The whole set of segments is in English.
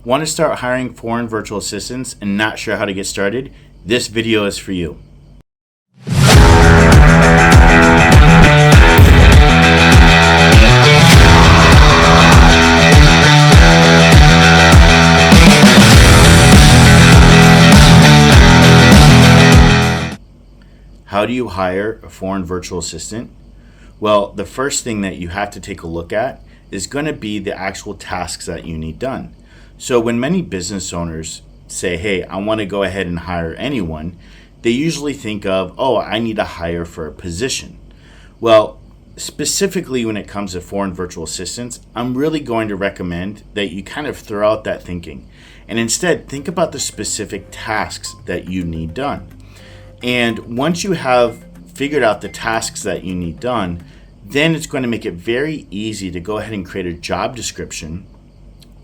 Want to start hiring foreign virtual assistants and not sure how to get started? This video is for you. How do you hire a foreign virtual assistant? Well, the first thing that you have to take a look at is going to be the actual tasks that you need done. So when many business owners say, hey, I want to go ahead and hire anyone, they usually think of, oh, I need to hire for a position. Well, specifically when it comes to foreign virtual assistants, I'm really going to recommend that you kind of throw out that thinking and instead think about the specific tasks that you need done. And once you have figured out the tasks that you need done, then it's going to make it very easy to go ahead and create a job description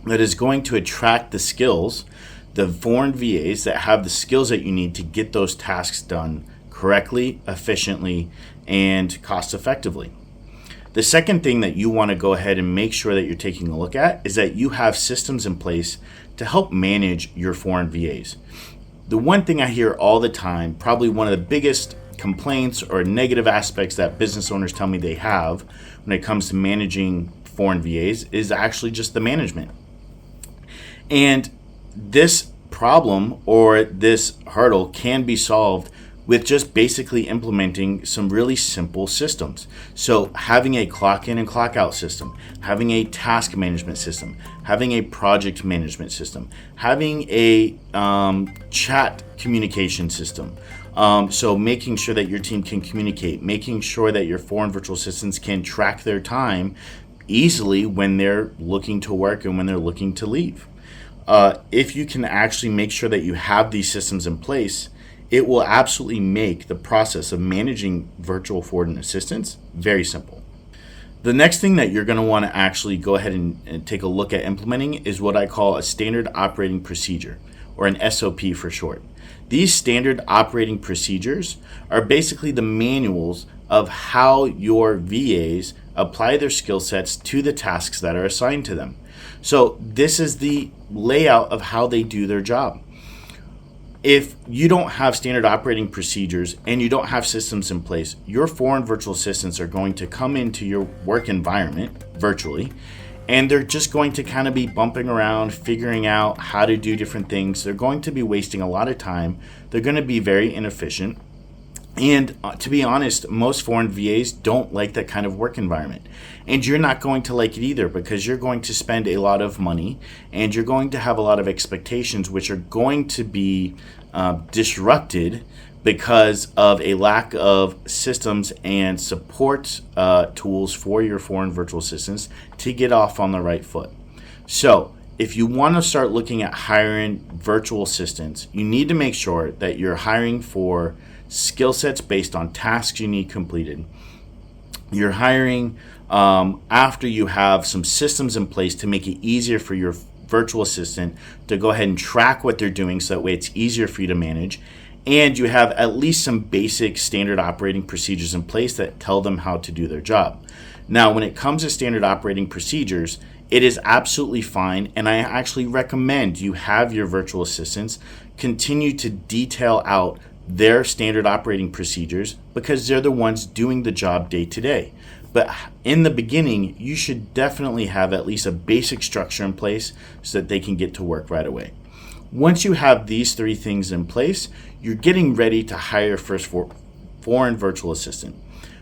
that is going to attract the skills, the foreign VAs that have the skills that you need to get those tasks done correctly, efficiently, and cost effectively. The second thing that you want to go ahead and make sure that you're taking a look at is that you have systems in place to help manage your foreign VAs. The one thing I hear all the time, probably one of the biggest complaints or negative aspects that business owners tell me they have when it comes to managing foreign VAs is actually just the management. And this problem or this hurdle can be solved with just basically implementing some really simple systems. So having a clock in and clock out system, having a task management system, having a project management system, having a chat communication system. So making sure that your team can communicate, making sure that your foreign virtual assistants can track their time easily when they're looking to work and when they're looking to leave. If you can actually make sure that you have these systems in place, it will absolutely make the process of managing virtual foreign assistants very simple. The next thing that you're going to want to actually go ahead and take a look at implementing is what I call a standard operating procedure, or an SOP for short. These standard operating procedures are basically the manuals of how your VAs apply their skill sets to the tasks that are assigned to them. So this is the layout of how they do their job. If you don't have standard operating procedures and you don't have systems in place, your foreign virtual assistants are going to come into your work environment virtually, and they're just going to kind of be bumping around, figuring out how to do different things. They're going to be wasting a lot of time. They're going to be very inefficient. And to be honest, most foreign VAs don't like that kind of work environment. And you're not going to like it either, because you're going to spend a lot of money and you're going to have a lot of expectations which are going to be disrupted because of a lack of systems and support tools for your foreign virtual assistants to get off on the right foot. So if you want to start looking at hiring virtual assistants, you need to make sure that you're hiring for skill sets based on tasks you need completed. You're hiring after you have some systems in place to make it easier for your virtual assistant to go ahead and track what they're doing, so that way it's easier for you to manage. And you have at least some basic standard operating procedures in place that tell them how to do their job. Now, when it comes to standard operating procedures, it is absolutely fine, and I actually recommend you have your virtual assistants continue to detail out their standard operating procedures, because they're the ones doing the job day to day. But in the beginning, you should definitely have at least a basic structure in place so that they can get to work right away. Once you have these three things in place, you're getting ready to hire your first foreign virtual assistant.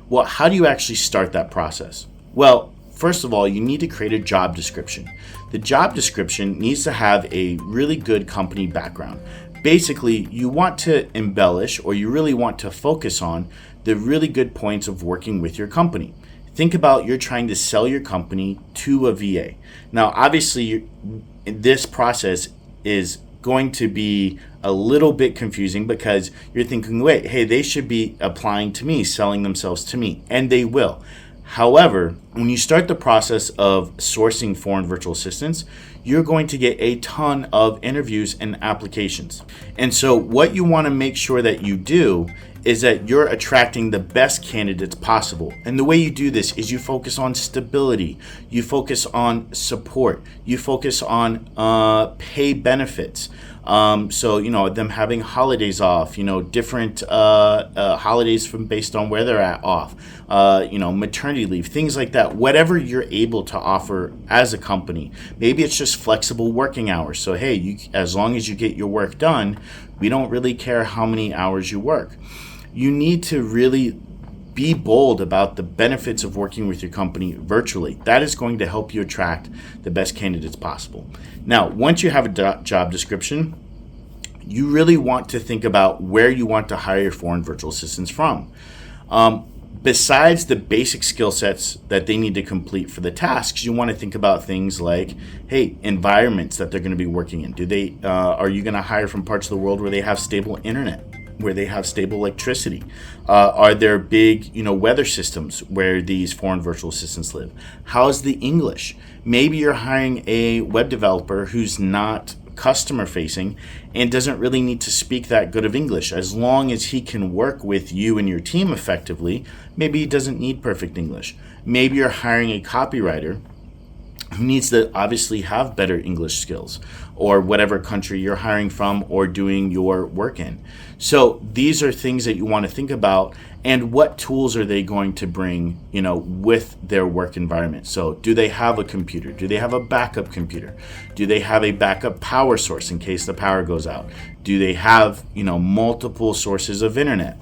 Well, how do you actually start that process? Well, first of all, you need to create a job description. The job description needs to have a really good company background. Basically, you want to embellish, or you really want to focus on the really good points of working with your company. Think about you're trying to sell your company to a VA. Now, obviously, this process is going to be a little bit confusing, because you're thinking, wait, hey, they should be applying to me, selling themselves to me, and they will. However, when you start the process of sourcing foreign virtual assistants, you're going to get a ton of interviews and applications. And so what you want to make sure that you do is that you're attracting the best candidates possible. And the way you do this is you focus on stability, you focus on support, you focus on pay benefits. So, them having holidays off, different holidays from based on where they're at off, maternity leave, things like that. Whatever you're able to offer as a company. Maybe it's just flexible working hours. So, hey, as long as you get your work done, we don't really care how many hours you work. You need to really be bold about the benefits of working with your company virtually. That is going to help you attract the best candidates possible. Now, once you have a job description, you really want to think about where you want to hire your foreign virtual assistants from. Besides the basic skill sets that they need to complete for the tasks, you want to think about things like, hey, environments that they're going to be working in. Are you going to hire from parts of the world where they have stable internet, where they have stable electricity? Are there big, weather systems where these foreign virtual assistants live? How's the English? Maybe you're hiring a web developer who's not customer facing and doesn't really need to speak that good of English. As long as he can work with you and your team effectively, maybe he doesn't need perfect English. Maybe you're hiring a copywriter who needs to obviously have better English skills, or whatever country you're hiring from or doing your work in. So these are things that you want to think about, and what tools are they going to bring, with their work environment. So do they have a computer? Do they have a backup computer? Do they have a backup power source in case the power goes out? Do they have, multiple sources of internet?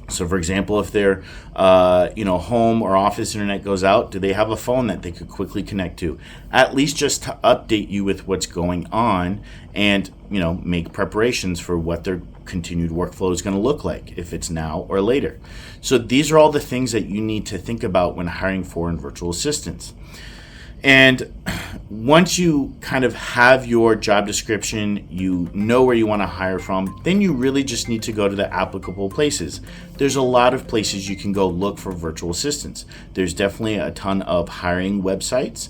So, for example, if their home or office internet goes out, do they have a phone that they could quickly connect to? At least just to update you with what's going on and, make preparations for what their continued workflow is going to look like, if it's now or later. So these are all the things that you need to think about when hiring foreign virtual assistants. And once you kind of have your job description, you know where you want to hire from, then you really just need to go to the applicable places. There's a lot of places you can go look for virtual assistants. There's definitely a ton of hiring websites.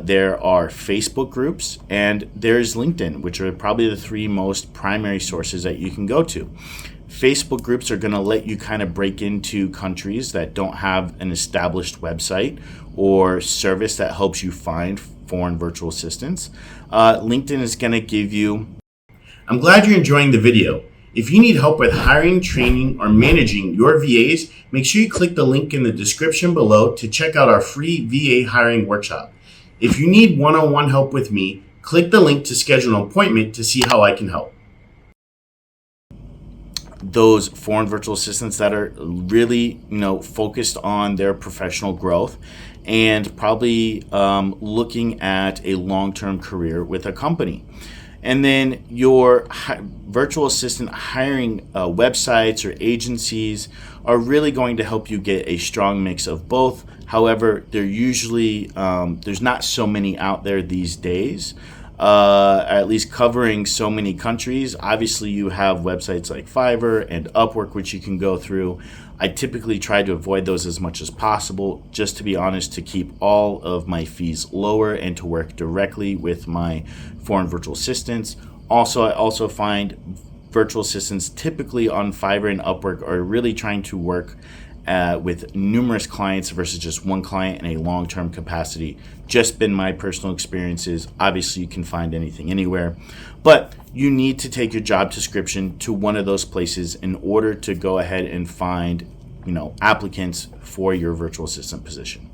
There are Facebook groups, and there's LinkedIn, which are probably the three most primary sources that you can go to. Facebook groups are going to let you kind of break into countries that don't have an established website or service that helps you find foreign virtual assistants. LinkedIn is going to give you... I'm glad you're enjoying the video. If you need help with hiring, training, or managing your VAs, make sure you click the link in the description below to check out our free VA hiring workshop. If you need one-on-one help with me, click the link to schedule an appointment to see how I can help. Those foreign virtual assistants that are really, focused on their professional growth and probably looking at a long-term career with a company. And then your virtual assistant hiring websites or agencies are really going to help you get a strong mix of both. However, they're usually, there's not so many out there these days. At least covering so many countries. Obviously, you have websites like Fiverr and Upwork, which you can go through. I typically try to avoid those as much as possible, just to be honest, to keep all of my fees lower and to work directly with my foreign virtual assistants. Also, I also find virtual assistants typically on Fiverr and Upwork are really trying to work with numerous clients versus just one client in a long-term capacity. Just been my personal experiences. Obviously, you can find anything anywhere, but you need to take your job description to one of those places in order to go ahead and find, applicants for your virtual assistant position.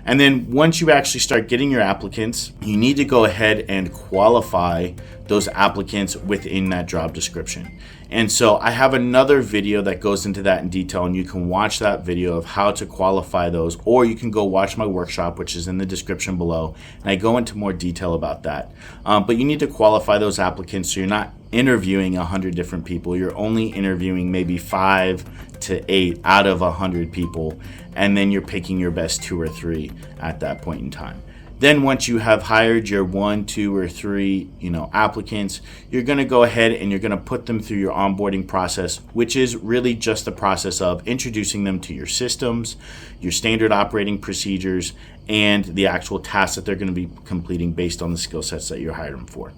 And then once you actually start getting your applicants, you need to go ahead and qualify those applicants within that job description. And so I have another video that goes into that in detail, and you can watch that video of how to qualify those, or you can go watch my workshop, which is in the description below, and I go into more detail about that. But you need to qualify those applicants so you're not interviewing 100 different people. You're only interviewing maybe 5 to 8 out of 100 people, and then you're picking your best 2 or 3 at that point in time. Then once you have hired your 1, 2, or 3, applicants, you're going to go ahead and you're going to put them through your onboarding process, which is really just the process of introducing them to your systems, your standard operating procedures, and the actual tasks that they're going to be completing based on the skill sets that you hired them for.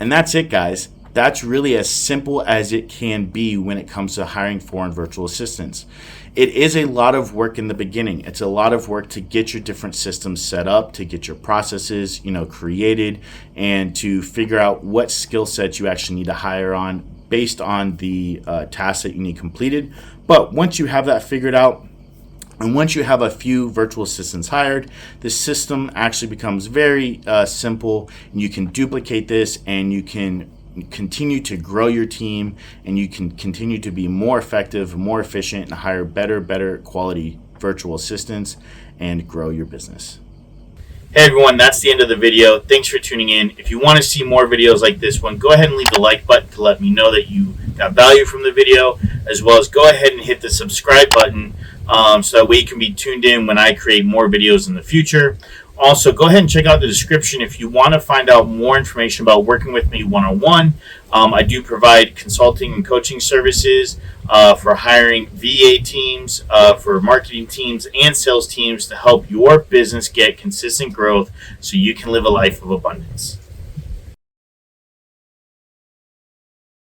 And that's it, guys. That's really as simple as it can be when it comes to hiring foreign virtual assistants. It is a lot of work in the beginning. It's a lot of work to get your different systems set up, to get your processes, created, and to figure out what skill sets you actually need to hire on based on the tasks that you need completed. But once you have that figured out, and once you have a few virtual assistants hired, the system actually becomes very simple, and you can duplicate this, and you can continue to grow your team, and you can continue to be more effective, more efficient, and hire better quality virtual assistants and grow your business. Hey everyone, that's the end of the video. Thanks for tuning in. If you want to see more videos like this one, go ahead and leave the like button to let me know that you got value from the video, as well as go ahead and hit the subscribe button so that way you can be tuned in when I create more videos in the future. Also, go ahead and check out the description if you want to find out more information about working with me one-on-one. I do provide consulting and coaching services for hiring VA teams, for marketing teams, and sales teams to help your business get consistent growth so you can live a life of abundance.